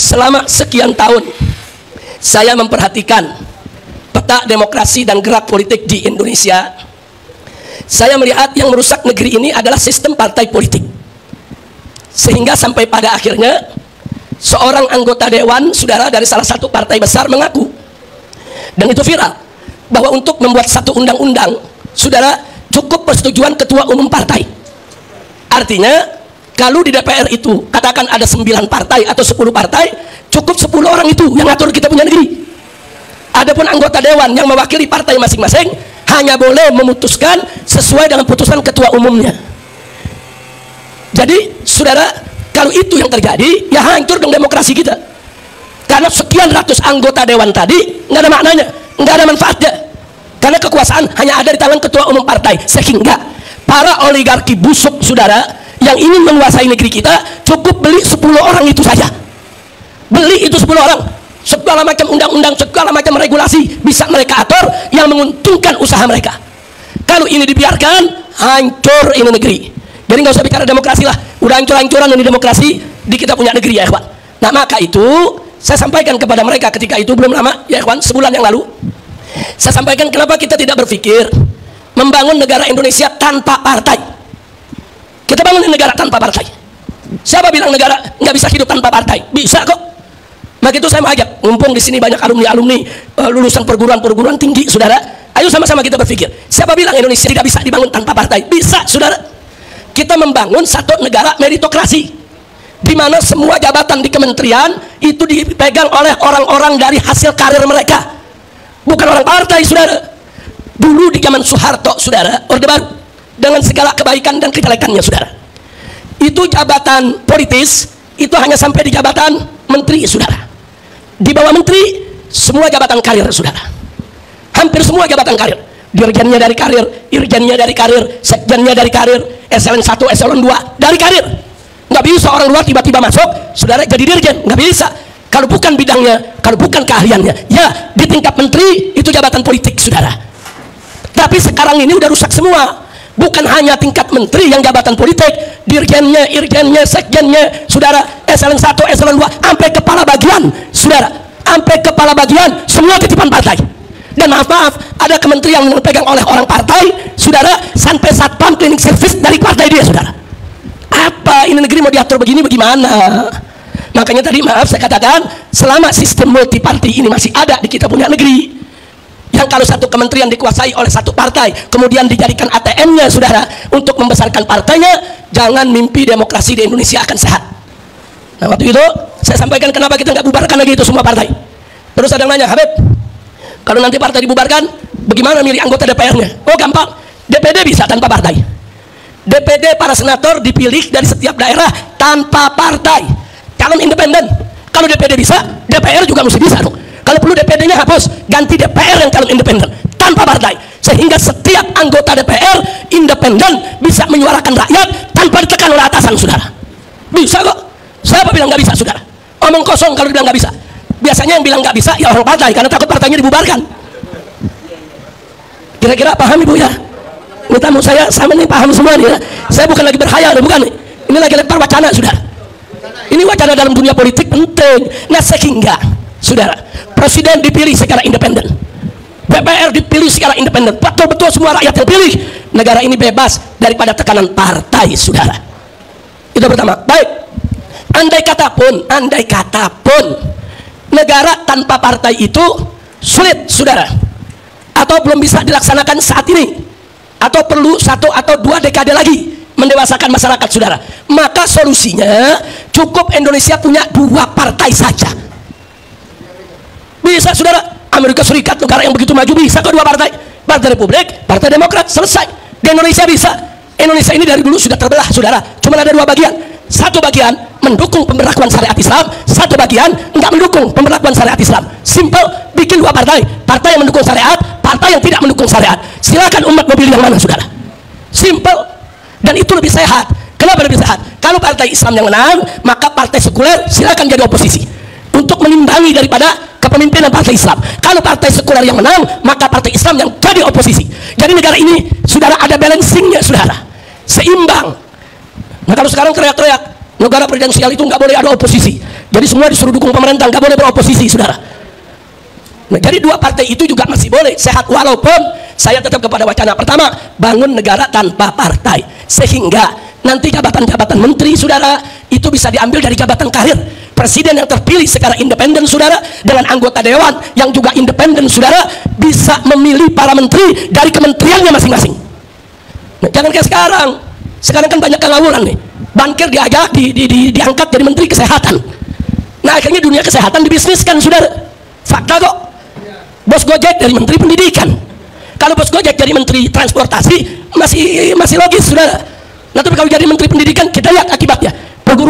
Selama sekian tahun saya memperhatikan peta demokrasi dan gerak politik di Indonesia. Saya melihat yang merusak negeri ini adalah sistem partai politik. Sehingga sampai pada akhirnya seorang anggota dewan, saudara, dari salah satu partai besar mengaku, dan itu viral, bahwa untuk membuat satu undang-undang, saudara, cukup persetujuan ketua umum partai. Artinya kalau di DPR itu katakan ada 9 partai atau 10 partai, cukup 10 orang itu yang ngatur kita punya negeri. Adapun anggota dewan yang mewakili partai masing-masing hanya boleh memutuskan sesuai dengan putusan ketua umumnya. Jadi saudara, kalau itu yang terjadi, ya hancur dong demokrasi kita. Karena sekian ratus anggota dewan tadi nggak ada maknanya, nggak ada manfaatnya. Karena kekuasaan hanya ada di tangan ketua umum partai. Sehingga para oligarki busuk, saudara, yang ingin menguasai negeri kita, cukup beli 10 orang itu saja. Beli itu 10 orang, segala macam undang-undang, segala macam regulasi bisa mereka atur yang menguntungkan usaha mereka. Kalau ini dibiarkan, hancur ini negeri. Jadi nggak usah bicara demokrasi lah, udah hancur-hancuran ini demokrasi di kita punya negeri, ya ikhwan. Nah, maka itu saya sampaikan kepada mereka ketika itu, belum lama, ya ikhwan, sebulan yang lalu, saya sampaikan kenapa kita tidak berpikir membangun negara Indonesia tanpa partai. Kita bangun negara tanpa partai. Siapa bilang negara nggak bisa hidup tanpa partai? Bisa kok. Maka itu saya mau ajak, mumpung di sini banyak alumni-alumni lulusan perguruan-perguruan tinggi, saudara. Ayo sama-sama kita berpikir. Siapa bilang Indonesia tidak bisa dibangun tanpa partai? Bisa, saudara. Kita membangun satu negara meritokrasi, di mana semua jabatan di kementerian itu dipegang oleh orang-orang dari hasil karir mereka, bukan orang partai, saudara. Dulu di zaman Soeharto, saudara, Orde Baru, dengan segala kebaikan dan kejelekannya, saudara, itu jabatan politis itu hanya sampai di jabatan menteri, saudara. Di bawah menteri semua jabatan karir, saudara. Hampir semua jabatan karir. Dirjennya dari karir, irjennya dari karir, sekjennya dari karir, eselon 1, eselon 2 dari karir. Nggak bisa orang luar tiba-tiba masuk, saudara, jadi dirjen, nggak bisa. Kalau bukan bidangnya, kalau bukan keahliannya, ya di tingkat menteri itu jabatan politik, saudara. Tapi sekarang ini udah rusak semua. Bukan hanya tingkat menteri yang jabatan politik, dirjennya, irjennya, sekjennya, saudara, eselon 1, eselon 2, sampai kepala bagian, saudara, sampai kepala bagian, semua titipan partai. Dan maaf, ada kementerian yang dipegang oleh orang partai, saudara, sampai satpam cleaning service dari partai dia, saudara. Apa ini negeri mau diatur begini bagaimana? Makanya tadi maaf saya katakan, selama sistem multi party ini masih ada di kita punya negeri, yang kalau satu kementerian dikuasai oleh satu partai, kemudian dijadikan ATM-nya, saudara, untuk membesarkan partainya, jangan mimpi demokrasi di Indonesia akan sehat. Nah, waktu itu saya sampaikan kenapa kita nggak bubarkan lagi itu semua partai. Terus ada yang nanya, Habib, kalau nanti partai dibubarkan, bagaimana milih anggota DPR-nya? Oh, gampang, DPD bisa tanpa partai. DPD para senator dipilih dari setiap daerah tanpa partai, calon independen. Kalau DPD bisa, DPR juga mesti bisa dong. Kalau perlu DPD-nya hapus, ganti DPR yang calon independen tanpa partai, sehingga setiap anggota DPR independen bisa menyuarakan rakyat tanpa ditekan oleh atasan, saudara. Bisa kok. Siapa bilang nggak bisa, saudara? Omong kosong kalau dibilang nggak bisa. Biasanya yang bilang nggak bisa ya orang partai, karena takut partainya dibubarkan. Kira-kira paham ibu ya? Ini tamu saya sama nih, paham semua nih ya. Saya bukan lagi berkhayal, bukan nih. Ini lagi lempar wacana, saudara. Ini wacana dalam dunia politik penting. Nah, sehingga, saudara, presiden dipilih secara independen, DPR dipilih secara independen, betul-betul semua rakyat yang pilih. Negara ini bebas daripada tekanan partai, saudara. Itu pertama. Baik, andai kata pun negara tanpa partai itu sulit, saudara, atau belum bisa dilaksanakan saat ini, atau perlu 1 atau 2 dekade lagi mendewasakan masyarakat, saudara, maka solusinya cukup Indonesia punya 2 partai saja. Bisa, saudara. Amerika Serikat, negara yang begitu maju, bisa kok 2 partai, Partai Republik, Partai Demokrat, selesai. Di Indonesia bisa. Indonesia ini dari dulu sudah terbelah, saudara. Cuma ada 2 bagian. Satu bagian mendukung pemberlakuan syariat Islam, satu bagian nggak mendukung pemberlakuan syariat Islam. Simple, bikin 2 partai, partai yang mendukung syariat, partai yang tidak mendukung syariat. Silakan umat mau pilih yang mana, saudara. Simple, dan itu lebih sehat. Kenapa lebih sehat? Kalau partai Islam yang menang, maka partai sekuler silakan jadi oposisi untuk menimbangi daripada kepemimpinan partai Islam. Kalau partai sekuler yang menang, maka partai Islam yang jadi oposisi. Jadi negara ini, saudara, ada balancingnya, saudara, seimbang. Nah, kalau sekarang teriak-teriak negara presidensial itu nggak boleh ada oposisi, Jadi semua disuruh dukung pemerintah, nggak boleh beroposisi, saudara. Nah, jadi dua partai itu juga masih boleh sehat, walaupun saya tetap kepada wacana pertama, bangun negara tanpa partai, sehingga nanti jabatan-jabatan menteri, saudara, itu bisa diambil dari jabatan karir. Presiden yang terpilih secara independen, saudara, dengan anggota dewan yang juga independen, saudara, bisa memilih para menteri dari kementeriannya masing-masing. Nah, jangan kayak sekarang kan banyak kelawuran nih, bankir diangkat jadi menteri kesehatan. Nah, akhirnya dunia kesehatan dibisniskan, saudara. Fakta kok. Bos Gojek dari menteri pendidikan. Kalau bos Gojek jadi menteri transportasi masih logis, saudara. Nah, tapi kalau jadi menteri pendidikan, kita lihat akibatnya. Perguruan